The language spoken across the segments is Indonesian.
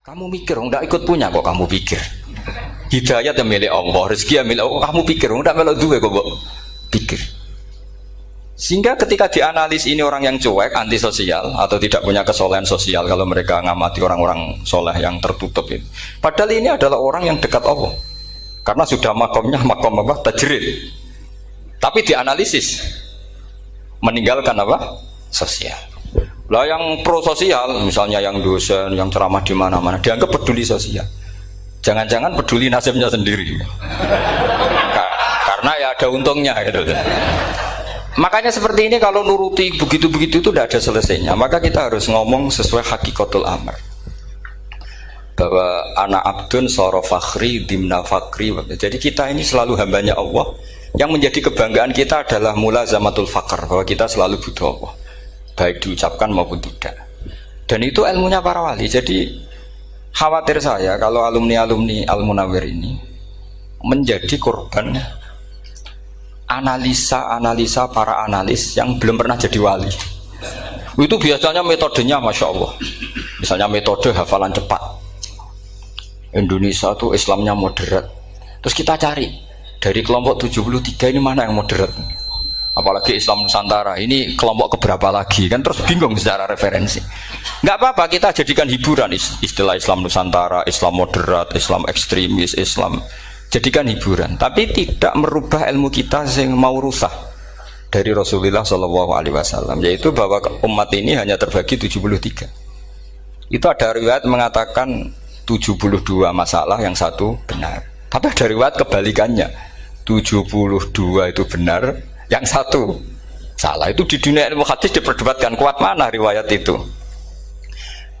Kamu mikir, nggak ikut punya kok kamu pikir. Hidayat yang milik Allah, rezeki yang milik Allah. Kamu pikir, nggak melok dua kok pikir. Sehingga ketika dianalisis ini orang yang cuek, antisosial atau tidak punya kesolehan sosial, kalau mereka ngamati orang-orang soleh yang tertutup ini. Padahal ini adalah orang yang dekat Allah, karena sudah makomnya makom apa? Tajrid. Tapi dianalisis, meninggalkan apa? Sosial. Lah yang pro sosial, misalnya yang dosen, yang ceramah di mana-mana, dianggap peduli sosial. Jangan-jangan peduli nasibnya sendiri. Karena ya ada untungnya gitu. Makanya seperti ini kalau nuruti begitu-begitu itu tidak ada selesainya. Maka kita harus ngomong sesuai hakikatul amr. Bahwa anak abdun soro fakhri dimna fakri. Jadi kita ini selalu hambanya Allah. Yang menjadi kebanggaan kita adalah mulazamatul fakr, bahwa kita selalu butuh Allah, baik diucapkan maupun tidak. Dan itu ilmunya para wali. Jadi khawatir saya kalau alumni-alumni Al-Munawwir ini menjadi korban analisa para analis yang belum pernah jadi wali. Itu biasanya metodenya Masya Allah. Misalnya metode hafalan cepat. Indonesia tuh Islamnya moderat. Terus kita cari dari kelompok 73 ini mana yang moderat. Apalagi Islam Nusantara ini kelompok keberapa lagi, kan terus bingung secara referensi. Nggak apa-apa, kita jadikan hiburan istilah Islam Nusantara, Islam moderat, Islam ekstremis, Islam, jadikan hiburan, tapi tidak merubah ilmu kita yang mau rusak dari Rasulullah SAW, yaitu bahwa umat ini hanya terbagi 73. Itu ada riwayat mengatakan 72 masalah, yang satu benar. Tapi ada riwayat kebalikannya, 72 itu benar, yang satu salah. Itu di dunia ilmu hadis diperdebatkan kuat mana riwayat itu.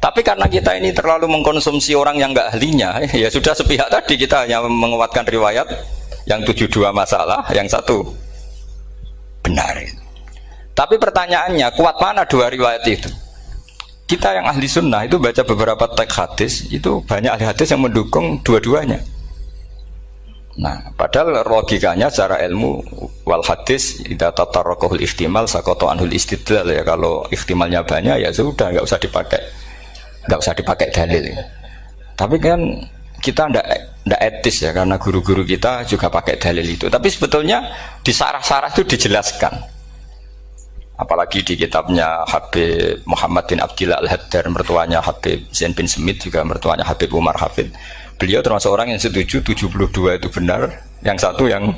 Tapi karena kita ini terlalu mengkonsumsi orang yang nggak ahlinya, ya sudah sepihak tadi, kita hanya menguatkan riwayat yang 72 masalah, yang satu benar. Tapi pertanyaannya, kuat mana dua riwayat itu? Kita yang ahli sunnah itu baca beberapa teks hadis, itu banyak ahli hadis yang mendukung dua-duanya. Nah, padahal logikanya secara ilmu wal hadis idza tatarraqahul ihtimal saqata anhul istidlal, ya kalau ihtimalnya banyak ya sudah nggak usah dipakai dalil. Tapi kan kita ndak etis ya, karena guru-guru kita juga pakai dalil itu. Tapi sebetulnya di sarah-sarah itu dijelaskan. Apalagi di kitabnya Habib Muhammad bin Abdillah Al-Haddar, mertuanya Habib Zain bin Smith, juga mertuanya Habib Umar Hafid. Beliau termasuk orang yang setuju 72 itu benar, yang satu yang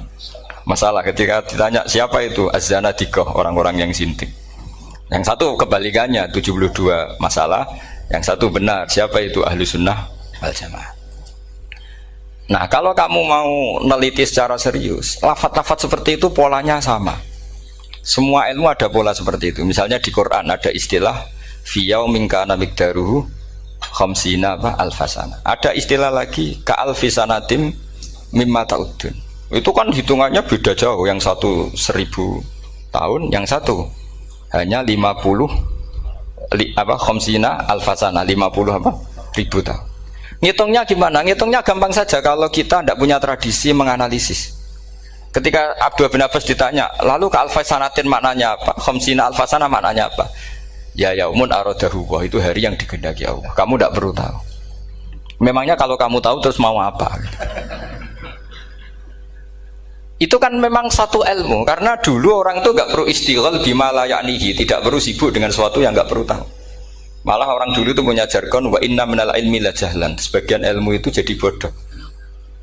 masalah. Ketika ditanya siapa itu Az-Zanadiqah, orang-orang yang zindik. Yang satu kebalikannya, 72 masalah, yang satu benar, siapa itu Ahlu Sunnah wal Jamaah. Nah, kalau kamu mau neliti secara serius, lafaz-lafaz seperti itu polanya sama. Semua ilmu ada pola seperti itu. Misalnya di Quran ada istilah fi yaumin kana miqdaruhu khamsina alfasana. Ada istilah lagi ka'alfisanatim mimma ta'udun. Itu kan hitungannya beda jauh. Yang satu 1000 tahun, yang satu hanya 50 khamsina alfasana, 50 ribu tahun. Ngitungnya gimana? Ngitungnya gampang saja kalau kita tidak punya tradisi menganalisis. Ketika Abdul bin Abbas ditanya, lalu ka'alfasanatin maknanya apa? Khamsina alfasana maknanya apa? Ya yaumun aradahu, itu hari yang dikehendaki Allah. Kamu tidak perlu tahu. Memangnya kalau kamu tahu terus mau apa? Itu kan memang satu ilmu. Karena dulu orang itu nggak perlu istighal bima la ya'nihi, tidak perlu sibuk dengan sesuatu yang nggak perlu tahu. Malah orang dulu itu punya jargon wa inna minal ilmi la jahlan. Sebagian ilmu itu jadi bodoh.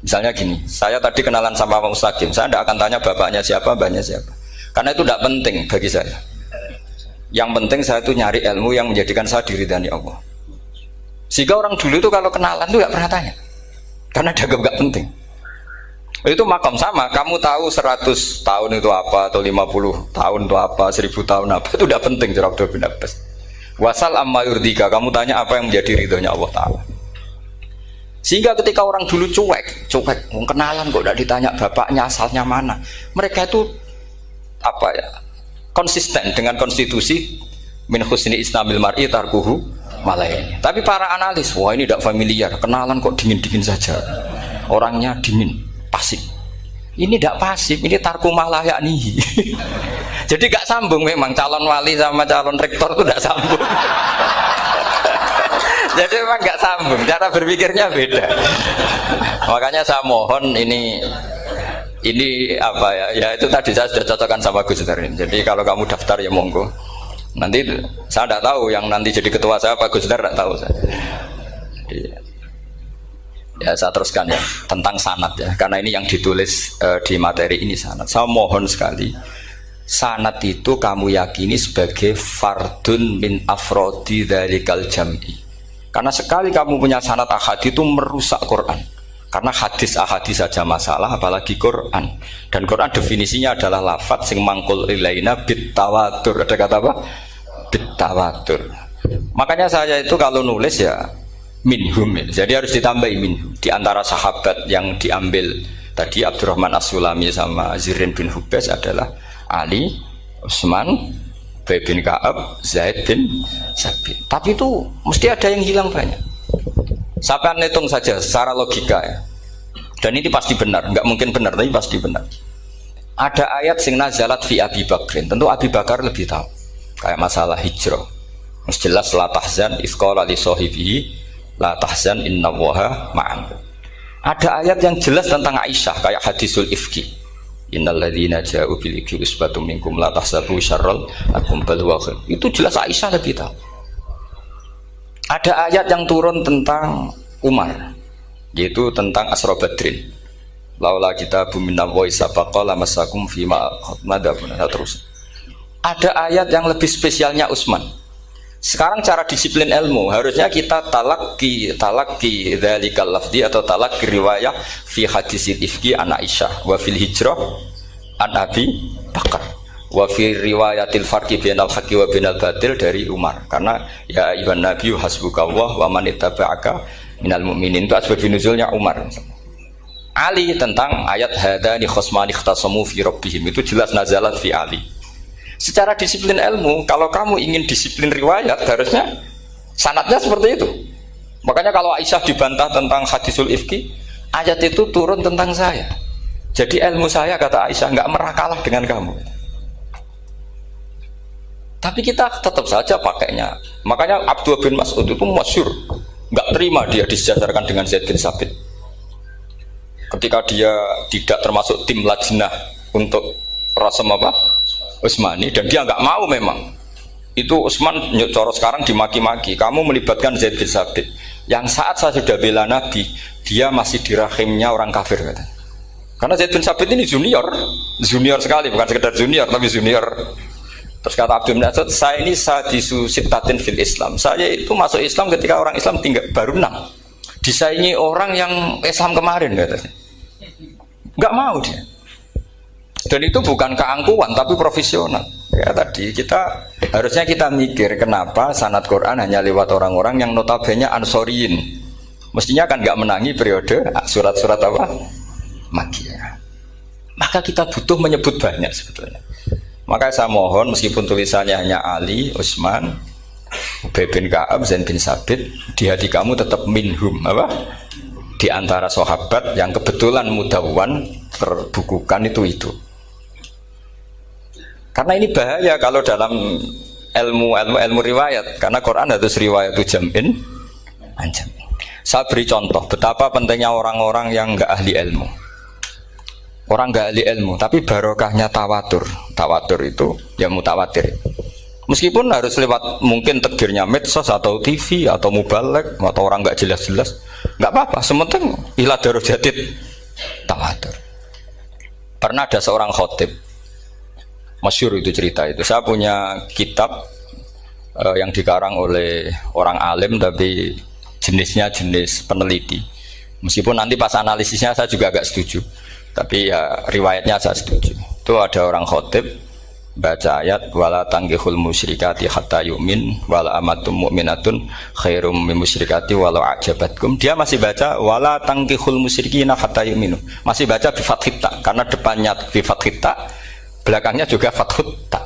Misalnya gini, saya tadi kenalan sama Pak Mustaqim, saya tidak akan tanya bapaknya siapa, mbaknya siapa, karena itu tidak penting bagi saya. Yang penting saya itu nyari ilmu yang menjadikan saya diridani Allah. Sehingga orang dulu itu kalau kenalan itu nggak pernah tanya, karena dianggap nggak penting. Itu makam sama, kamu tahu 100 tahun itu apa, atau 50 tahun itu apa, 1000 tahun apa, itu tidak penting. Cara Abdul bin Abbas, wasal amma yurdika, kamu tanya apa yang menjadi ridhonya Allah Ta'ala. Sehingga ketika orang dulu cuek, kenalan kok tidak ditanya bapaknya asalnya mana, mereka itu apa ya, konsisten dengan konstitusi min husni islamil mar'i tarkuhu malaini. Tapi para analis, wah ini tidak familiar, kenalan kok dingin-dingin saja, orangnya dingin, pasif. Ini tidak pasif, ini tarku malah yakni. Jadi gak sambung memang calon wali sama calon rektor itu tidak sambung. Jadi memang nggak sambung, cara berpikirnya beda. Makanya saya mohon ini apa ya? Ya itu tadi saya sudah cocokkan sama Gus Darin. Jadi kalau kamu daftar ya monggo. Nanti saya tidak tahu yang nanti jadi ketua saya Pak Gus Dar, tidak tahu saya. Jadi, ya saya teruskan ya tentang sanad ya, karena ini yang ditulis di materi ini sanad. Saya mohon sekali, sanad itu kamu yakini sebagai fardun min afrodi dzalikal jam'i. Karena sekali kamu punya sanad ahad itu merusak Quran. Karena hadis saja masalah, apalagi Quran. Dan Quran definisinya adalah lafadz sing mangkul ilaina bit tawatur. Ada kata apa? Bit tawatur. Makanya saya itu kalau nulis ya minhum ya. Jadi harus ditambahi minhum. Di antara sahabat yang diambil tadi Abdurrahman As-Sulami sama Zirin bin Hubes adalah Ali, Utsman, Ubay bin Ka'ab, Zaid bin Sabit. Tapi itu mesti ada yang hilang banyak. Sampai hitung saja secara logika ya. Dan ini pasti benar, nggak mungkin benar tapi pasti benar. Ada ayat sing nazalat fi Abi Bakrin. Tentu Abi Bakar lebih tahu. Kayak masalah hijrah. Mas jelas la tahzan isqala li sahibihi la tahzan innallaha ma'an. Ada ayat yang jelas tentang Aisyah kayak hadisul ifki. Innal ladzina ja'u bil ifki usbatum minkum la tahsabu syarral lakum bal huwa khair. Itu jelas Aisyah lebih tahu. Ada ayat yang turun tentang Umar, yaitu tentang Asra Badrin. Laula kita bumina wa isabaqa lamasakum fima madabun. Terus. Ada ayat yang lebih spesialnya Utsman. Sekarang cara disiplin ilmu harusnya kita talaqi dzalikal lafzi atau talaqi riwayah fi hadisil ifki an Aisyah wa fil hijrah an Abi Bakar. Wa fi riwayatil farqi bainal haqqi wa bainal batil dari Umar, karena ya ayyuhan nabiyyu hasbukallah wa man ittaba'aka minal mu'minin, itu asbab nuzulnya Umar. Ali tentang ayat hadani khosmani ikhtasamu fi rabbihim, itu jelas nazalat fi Ali. Secara disiplin ilmu, kalau kamu ingin disiplin riwayat harusnya sanadnya seperti itu. Makanya kalau Aisyah dibantah tentang hadisul ifki, ayat itu turun tentang saya. Jadi ilmu saya, kata Aisyah, nggak merah kalah dengan kamu. Tapi kita tetap saja pakainya. Makanya Abdullah bin Mas'ud itu masyhur, nggak terima dia disejajarkan dengan Zaid bin Sabit. Ketika dia tidak termasuk tim lajnah untuk Rasam apa? Utsmani, dan dia nggak mau memang. Itu Utsman coro sekarang dimaki-maki. Kamu melibatkan Zaid bin Sabit. Yang saat saya sudah bela Nabi, dia masih di rahimnya orang kafir katanya. Karena Zaid bin Sabit ini junior sekali, bukan sekedar junior tapi junior. Terus kata Abdul bin Asad, saya ini sadisu sittatin fil Islam. Saya itu masuk Islam ketika orang Islam tinggal baru 6. Disaingi orang yang Islam kemarin katanya. Enggak mau dia. Dan itu bukan keangkuhan tapi profesional. Ya tadi harusnya kita mikir kenapa sanad Quran hanya lewat orang-orang yang notabene ansoriyin. Mestinya kan enggak menangi periode surat-surat apa? Makkiyah. Maka kita butuh menyebut banyak sebetulnya. Maka saya mohon meskipun tulisannya hanya Ali, Utsman, Ubay bin Ka'ab, Zaid bin Sabit, di hati kamu tetap minhum apa? Di antara sahabat yang kebetulan mudawwan terbukukan itu. Karena ini bahaya kalau dalam ilmu riwayat, karena Quran harus riwayat itu jam'in anjam. Saya beri contoh betapa pentingnya orang-orang yang enggak ahli ilmu. Orang nggak ahli ilmu, tapi barokahnya tawatur. Tawatur itu ya mutawatir. Meskipun harus lewat mungkin tegirnya medsos atau TV atau mubalek atau orang nggak jelas-jelas, nggak apa-apa. Sementing ila darajatid tawatur. Pernah ada seorang khotib, masyhur itu cerita itu. Saya punya kitab yang dikarang oleh orang alim tapi jenisnya jenis peneliti. Meskipun nanti pas analisisnya saya juga agak setuju. Tapi ya riwayatnya saya setuju. Itu ada orang khotib baca ayat wala tangkihul musyrikati hatta yu'min wala amatum mu'minatun khairum min musyrikati walau ajabatkum. Dia masih baca wala tangkihul musyrikina hatta yu'minu. Masih baca bi fathit ta karena depannya bi fathit ta, belakangnya juga fathut ta.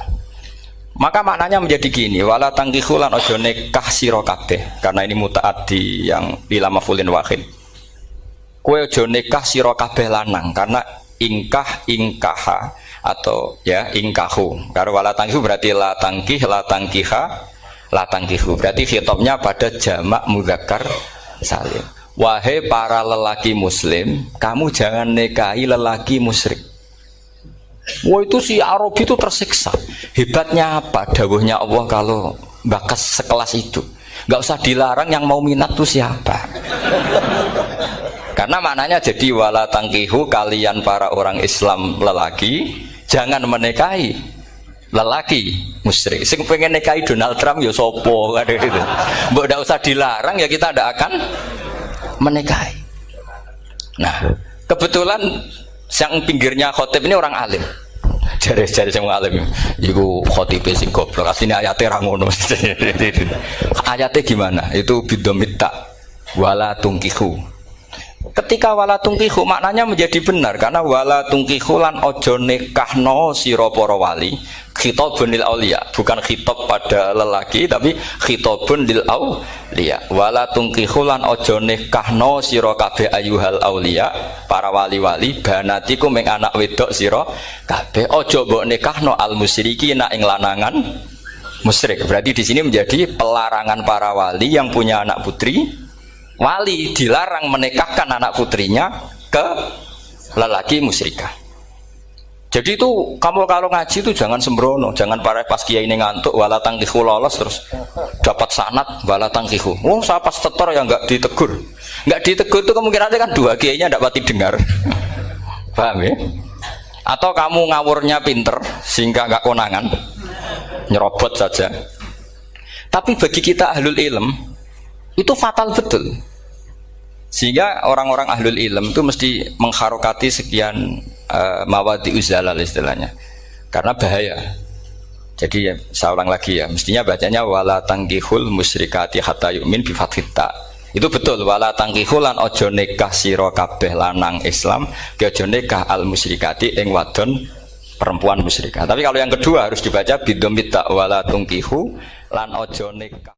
Maka maknanya menjadi gini, wala tangkihul lan ojo nikah sira kabeh, karena ini mutaaddi yang ila mafulin wahid. Kowe aja nikah sira kabeh lanang, karena ingkaha atau ya ingkahu. Karo wala tangkihu berarti la tangkiha latangkihu. Berarti khitabnya pada jamak mudzakkar salim. Wahai para lelaki muslim, kamu jangan nikahi lelaki musyrik. Wah, itu si Arabi itu tersiksa. Hebatnya apa? Dawuhnya Allah kalau bakas sekelas itu. Gak usah dilarang, yang mau minat tuh siapa? Karena maknanya jadi wala tangkihu, kalian para orang Islam lelaki jangan menikahi lelaki musyrik. Sing pengen nikahi Donald Trump ya sopo kan gitu. Mbok ndak usah dilarang ya kita ndak akan menikahi. Nah, kebetulan yang pinggirnya khotib ini orang alim. Jari-jari sing alim iku khotibe sing goblok. Asline ayate ra ngono. Ayate gimana? Itu bidomitta wala tungkihu. Ketika wala tungkihu maknanya menjadi benar karena wala tungkihu lan ojo nikahno sira para wali. Khitabun lil auliya, bukan khitab pada lelaki tapi khitabun lil auliya. Wala tungkihu lan ojo nikahno sira kabeh ayuhal auliya, para wali-wali banatiku ming anak wedok sira kabeh. Ojo mbok nikahno al musyriki ing lanangan musyrik. Berarti di sini menjadi pelarangan para wali yang punya anak putri. Wali dilarang menikahkan anak putrinya ke lelaki musyrikah. Jadi itu kamu kalau ngaji itu jangan sembrono, jangan pas kiai ini ngantuk wala tangkihu lolos terus dapat sanad wala tangkihu. Oh, saya pas setor yang enggak ditegur. Enggak ditegur itu kemungkinannya kan dua kiainya enggak pati dengar. Paham ya? Atau kamu ngawurnya pinter sehingga enggak konangan. Nyerobot saja. Tapi bagi kita ahlul ilm itu fatal betul. Sehingga orang-orang ahlul ilm itu mesti mengharokati sekian mawadi uzalal istilahnya, karena bahaya. Jadi ya, saya ulang lagi ya, mestinya bacanya wala tangkihul musyrikati hatta yu'min bi fathita. Itu betul, wala tangkihul lan ojo nikah sira kabeh lanang Islam ke ojo nikah al musyrikati ing wadon perempuan musyrikah. Tapi kalau yang kedua harus dibaca bidomita wala tangkihu lan ojo nikah